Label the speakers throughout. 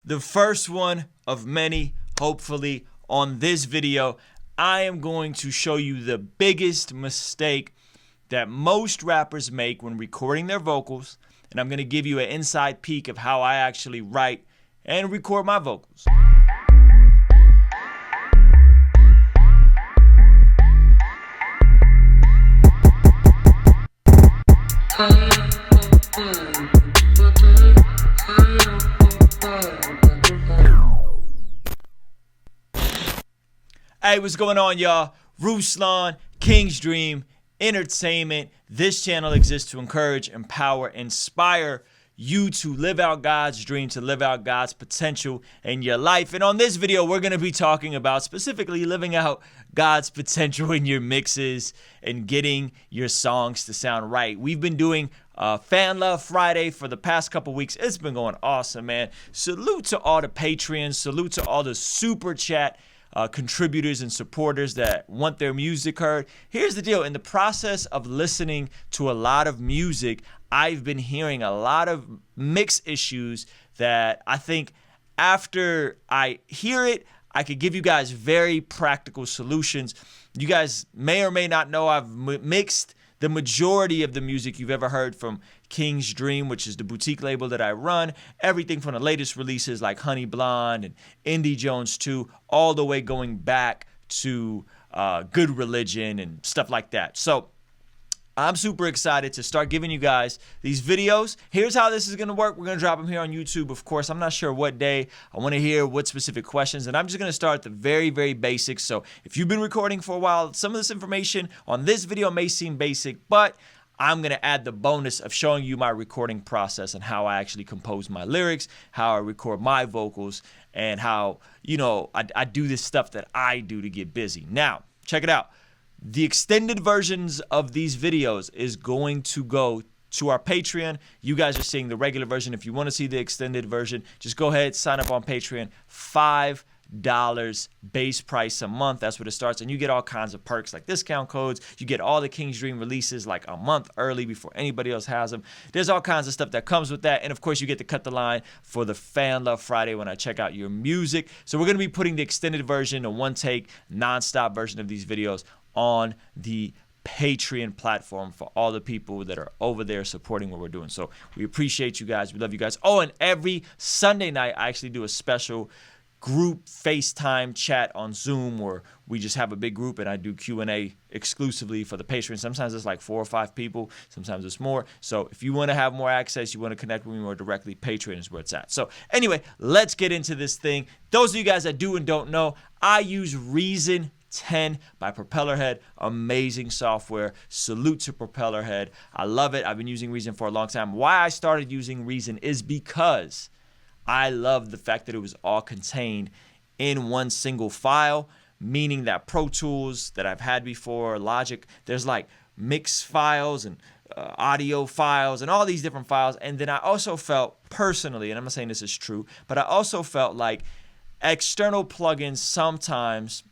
Speaker 1: the first one of many, hopefully. On this video, I am going to show you the biggest mistake that most rappers make when recording their vocals, and I'm going to give you an inside peek of how I actually write and record my vocals. Hey, what's going on, y'all? Ruslan, King's Dream Entertainment. This channel exists to encourage, empower, inspire you to live out God's dream, to live out God's potential in your life. And on this video, we're going to be talking about specifically living out God's potential in your mixes and getting your songs to sound right. We've been doing Fan Love Friday for the past couple weeks. It's been going awesome, man. Salute to all the Patreons. Salute to all the Super Chat contributors and supporters that want their music heard. Here's the deal. In the process of listening to a lot of music, I've been hearing a lot of mix issues that I think after I hear it, I could give you guys very practical solutions. You guys may or may not know I've mixed the majority of the music you've ever heard from King's Dream, which is the boutique label that I run. Everything from the latest releases like Honey Blonde and Indie Jones 2, all the way going back to Good Religion and stuff like that. So I'm super excited to start giving you guys these videos. Here's how this is going to work. We're going to drop them here on YouTube, of course. I'm not sure what day. I want to hear what specific questions, and I'm just going to start at the very, very basics. So if you've been recording for a while, some of this information on this video may seem basic, but I'm going to add the bonus of showing you my recording process and how I actually compose my lyrics, how I record my vocals, and how, I do this stuff that I do to get busy. Now, check it out. The extended versions of these videos is going to go to our Patreon. You guys are seeing the regular version. If you want to see the extended version, just go ahead, sign up on Patreon. $5 base price a month. That's what it starts. And you get all kinds of perks like discount codes. You get all the King's Dream releases like a month early before anybody else has them. There's all kinds of stuff that comes with that. And of course, you get to cut the line for the Fan Love Friday when I check out your music. So we're going to be putting the extended version, a one-take, non-stop version of these videos on the Patreon platform for all the people that are over there supporting what we're doing. So we appreciate you guys. We love you guys. Oh, and every Sunday night, I actually do a special group FaceTime chat on Zoom where we just have a big group and I do Q&A exclusively for the Patreon. Sometimes it's like 4 or 5 people. Sometimes it's more. So if you want to have more access, you want to connect with me more directly, Patreon is where it's at. So anyway, let's get into this thing. Those of you guys that do and don't know, I use Reason 10 by Propellerhead. Amazing software. Salute to Propellerhead. I love it. I've been using Reason for a long time. Why I started using Reason is because I love the fact that it was all contained in one single file, meaning that Pro Tools that I've had before, Logic, there's like mix files and audio files and all these different files. And then I also felt personally, and I'm not saying this is true, but I also felt like external plugins sometimes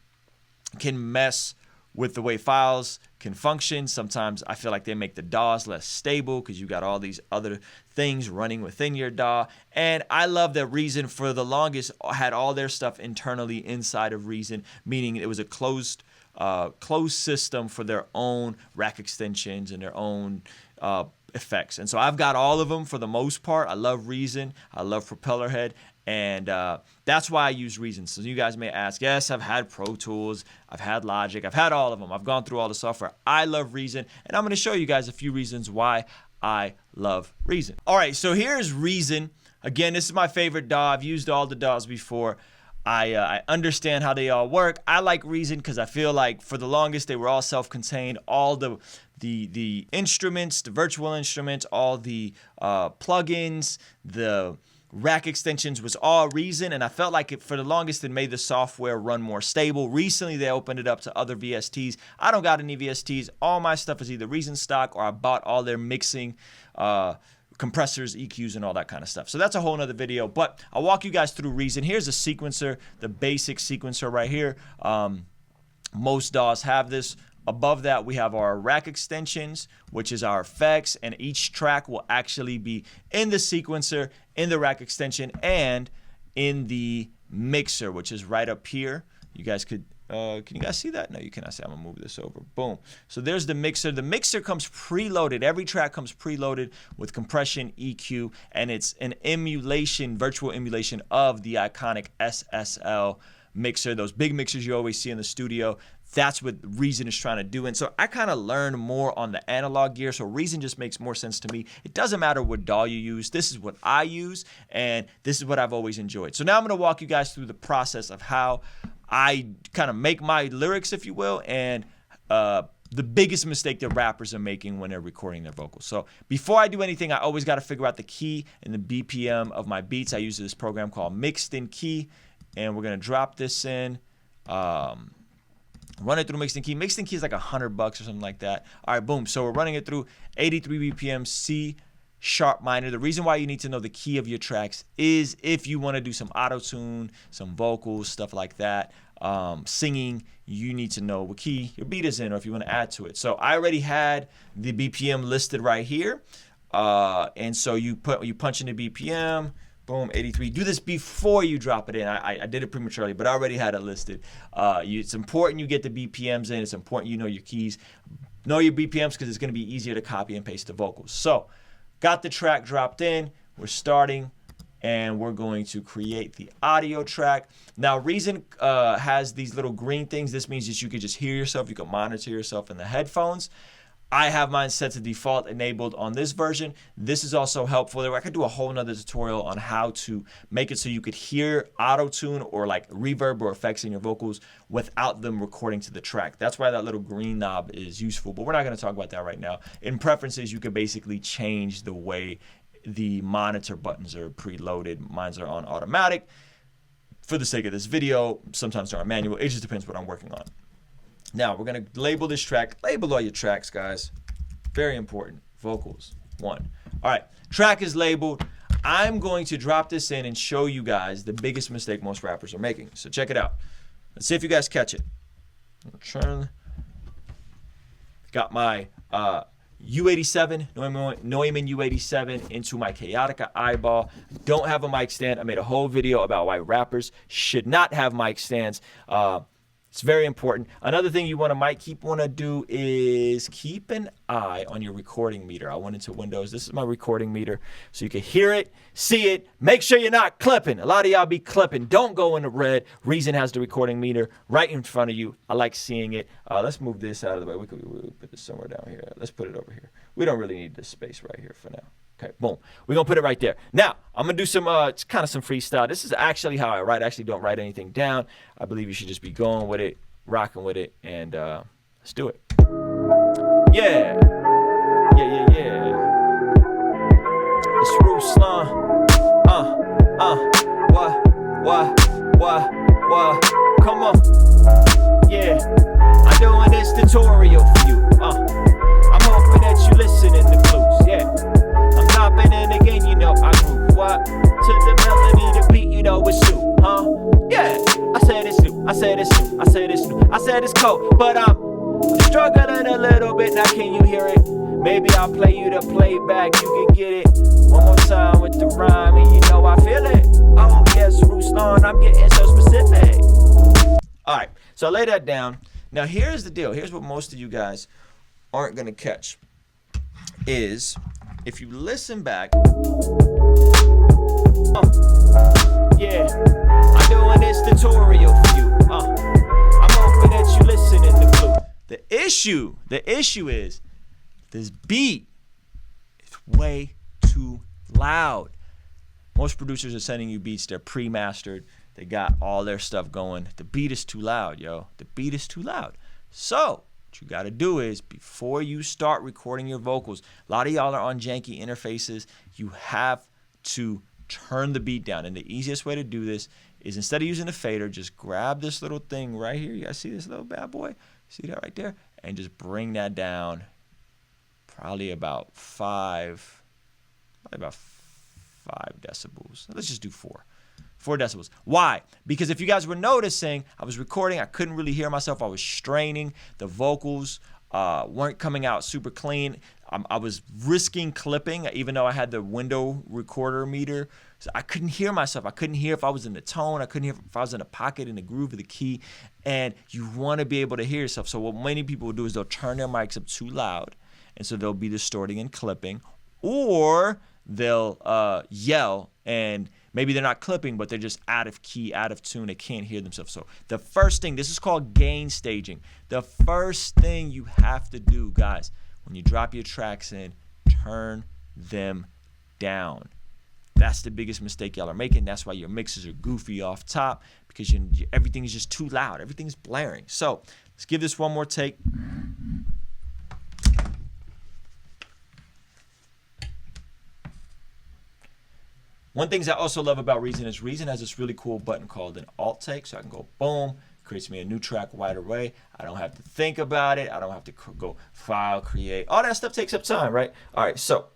Speaker 1: can mess with the way files can function. Sometimes I feel like they make the DAWs less stable because you got all these other things running within your DAW. And I love that Reason for the longest had all their stuff internally inside of Reason, meaning it was a closed system for their own rack extensions and their own effects. And so I've got all of them for the most part. I love Reason. I love Propellerhead. And that's why I use Reason. So you guys may ask, yes, I've had Pro Tools, I've had Logic, I've had all of them. I've gone through all the software. I love Reason, and I'm going to show you guys a few reasons why I love Reason. All right, so here's Reason. Again, this is my favorite DAW. I've used all the DAWs before. I understand how they all work. I like Reason because I feel like for the longest they were all self-contained. All the instruments, the virtual instruments, all the plugins, the rack extensions was all Reason, and I felt like it for the longest it made the software run more stable. Recently they opened it up to other VSTs. I don't got any VSTs. All my stuff is either Reason stock or I bought all their mixing compressors, EQs, and all that kind of stuff. So that's a whole nother video, but I'll walk you guys through Reason. Here's a sequencer, the basic sequencer right here. Most DAWs have this. Above that, we have our rack extensions, which is our effects, and each track will actually be in the sequencer, in the rack extension, and in the mixer, which is right up here. You guys could, can you guys see that? No, you cannot see. I'm gonna move this over. Boom. So there's the mixer. The mixer comes preloaded. Every track comes preloaded with compression, EQ, and it's an emulation, virtual emulation of the iconic SSL mixer, those big mixers you always see in the studio. That's what Reason is trying to do. And so I kind of learned more on the analog gear. So Reason just makes more sense to me. It doesn't matter what DAW you use. This is what I use, and this is what I've always enjoyed. So now I'm going to walk you guys through the process of how I kind of make my lyrics, if you will, and the biggest mistake that rappers are making when they're recording their vocals. So before I do anything, I always got to figure out the key and the BPM of my beats. I use this program called Mixed in Key, and we're going to drop this in. Run it through Mixed in Key. Mixed in Key is like $100 or something like that. All right, boom. So we're running it through 83 BPM, C sharp minor. The reason why you need to know the key of your tracks is if you want to do some auto-tune, some vocals, stuff like that, singing, you need to know what key your beat is in, or if you want to add to it. So I already had the BPM listed right here. And so you punch in the BPM, boom, 83. Do this before you drop it in. I did it prematurely, but I already had it listed. It's important you get the BPMs in. It's important you know your keys. Know your BPMs because it's going to be easier to copy and paste the vocals. So got the track dropped in. We're starting, and we're going to create the audio track. Now, Reason has these little green things. This means that you can just hear yourself. You can monitor yourself in the headphones. I have mine set to default enabled on this version. This is also helpful. I could do a whole nother tutorial on how to make it so you could hear auto-tune or like reverb or effects in your vocals without them recording to the track. That's why that little green knob is useful, but we're not gonna talk about that right now. In preferences, you could basically change the way the monitor buttons are preloaded. Mines are on automatic. For the sake of this video, sometimes they're on manual. It just depends what I'm working on. Now, we're going to label this track. Label all your tracks, guys. Very important. Vocals, 1. All right, track is labeled. I'm going to drop this in and show you guys the biggest mistake most rappers are making. So check it out. Let's see if you guys catch it. Got my U87, Neumann U87 into my Chaotica eyeball. Don't have a mic stand. I made a whole video about why rappers should not have mic stands. It's very important. Another thing you might want to do is keep an eye on your recording meter. I went into Windows. This is my recording meter, so you can hear it, see it. Make sure you're not clipping. A lot of y'all be clipping. Don't go into red. Reason has the recording meter right in front of you. I like seeing it. Let's move this out of the way. We could put this somewhere down here. Let's put it over here. We don't really need this space right here for now. Okay, boom. We're going to put it right there. Now, I'm going to do some, it's kind of some freestyle. This is actually how I write. I actually don't write anything down. I believe you should just be going with it, rocking with it, and let's do it. Yeah. It's Ruslan. What? Come on. Yeah. I'm doing this tutorial for you. I'm hoping that you listening to clues. Yeah. I'm dropping in again, you know I grew what? To the melody, the beat, you know it's new, huh? Yeah, I said it's new, I said it's new, I said it's new, I said it's cold, but I'm struggling a little bit, now can you hear it? Maybe I'll play you the playback, you can get it one more time with the rhyme, and you know I feel it. Oh yes, Ruslan, I'm getting so specific. Alright, so I lay that down. Now here's the deal, here's what most of you guys aren't gonna catch, is if you listen back, yeah, I'm doing this tutorial for you. I'm hoping that you listening to clue. The issue is this beat is way too loud. Most producers are sending you beats, they're pre-mastered, they got all their stuff going. The beat is too loud, yo. The beat is too loud. So what you got to do is, before you start recording your vocals, a lot of y'all are on janky interfaces, you have to turn the beat down. And the easiest way to do this is, instead of using a fader, just grab this little thing right here. You guys see this little bad boy? See that right there? And just bring that down probably about 5 decibels. Let's just do 4 decibels. Why? Because if you guys were noticing, I was recording, I couldn't really hear myself. I was straining. The vocals weren't coming out super clean. I was risking clipping, even though I had the window recorder meter. So I couldn't hear myself. I couldn't hear if I was in the tone. I couldn't hear if I was in the pocket, in the groove of the key. And you want to be able to hear yourself. So what many people will do is they'll turn their mics up too loud. And so they'll be distorting and clipping. Or they'll yell, and maybe they're not clipping, but they're just out of key, out of tune. They can't hear themselves. So the first thing, this is called gain staging. The first thing you have to do, guys, when you drop your tracks in, turn them down. That's the biggest mistake y'all are making. That's why your mixes are goofy off top, because everything is just too loud. Everything's blaring. So let's give this one more take. One thing I also love about Reason is Reason has this really cool button called an alt take. So I can go boom, creates me a new track right away. I don't have to think about it. I don't have to go file, create. All that stuff takes up time, right? All right, so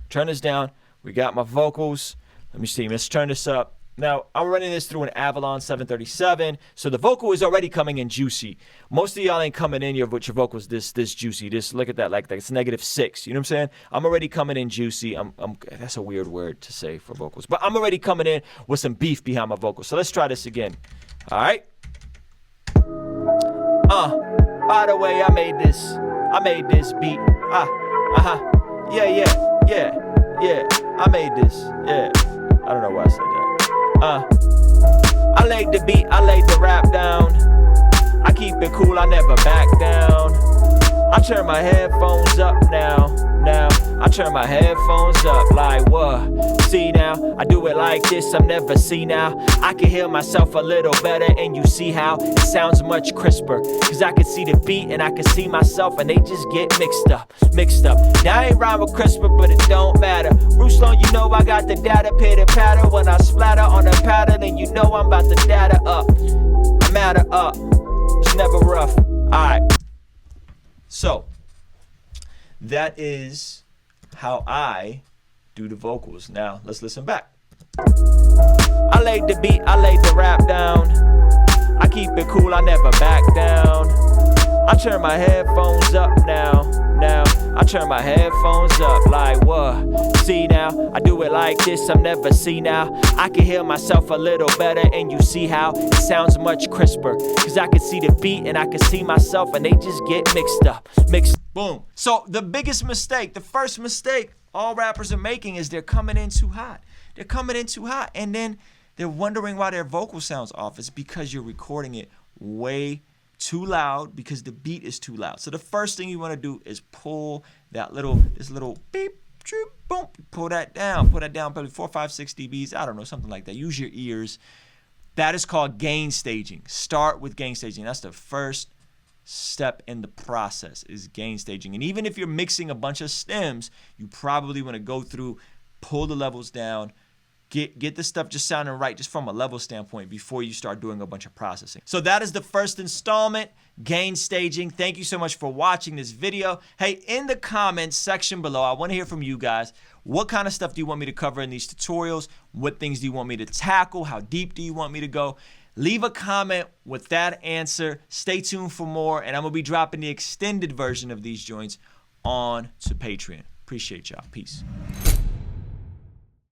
Speaker 1: turn this down. We got my vocals. Let me see. Let's turn this up. Now, I'm running this through an Avalon 737, so the vocal is already coming in juicy. Most of y'all ain't coming in with your vocals this juicy. Look at that, like it's -6. You know what I'm saying? I'm already coming in juicy. That's a weird word to say for vocals, but I'm already coming in with some beef behind my vocals. So let's try this again. All right. By the way, I made this beat. Yeah. I made this. Yeah. I don't know why I said that. I laid the beat, I laid the rap down. I keep it cool, I never back down. I turn my headphones up now. I turn my headphones up like what? See now, I do it like this, I'm never see now. I can hear myself a little better, and you see how it sounds much crisper. Cause I can see the beat and I can see myself, and they just get mixed up. Now I ain't rhyme with crisper, but it don't matter. Ruslan, you know I got the data, pitter patter. When I splatter on the pattern, then you know I'm about to data up. I matter up, it's never rough. Alright. So, that is how I do the vocals. Now, let's listen back. I laid the beat, I laid the rap down. I keep it cool, I never back down. I turn my headphones up now. I turn my headphones up like what? See now, I do it like this, I'm never see now. I can hear myself a little better, and you see how it sounds much crisper. Cause I can see the beat and I can see myself, and they just get mixed up. Boom. So the biggest mistake, the first mistake all rappers are making is they're coming in too hot. And then they're wondering why their vocal sounds off. It's because you're recording it way too loud, because the beat is too loud. So the first thing you want to do is pull this little beep, choop, boom, pull that down probably 4, 5, 6 dBs. I don't know, something like that. Use your ears. That is called gain staging. Start with gain staging. That's the first step in the process, is gain staging. And even if you're mixing a bunch of stems, you probably want to go through, pull the levels down, get the stuff just sounding right, just from a level standpoint, before you start doing a bunch of processing. So that is the first installment, gain staging. Thank you so much for watching this video. Hey, in the comments section below, I want to hear from you guys. What kind of stuff do you want me to cover in these tutorials? What things do you want me to tackle? How deep do you want me to go? Leave a comment with that answer. Stay tuned for more, and I'm going to be dropping the extended version of these joints on to Patreon. Appreciate y'all. Peace.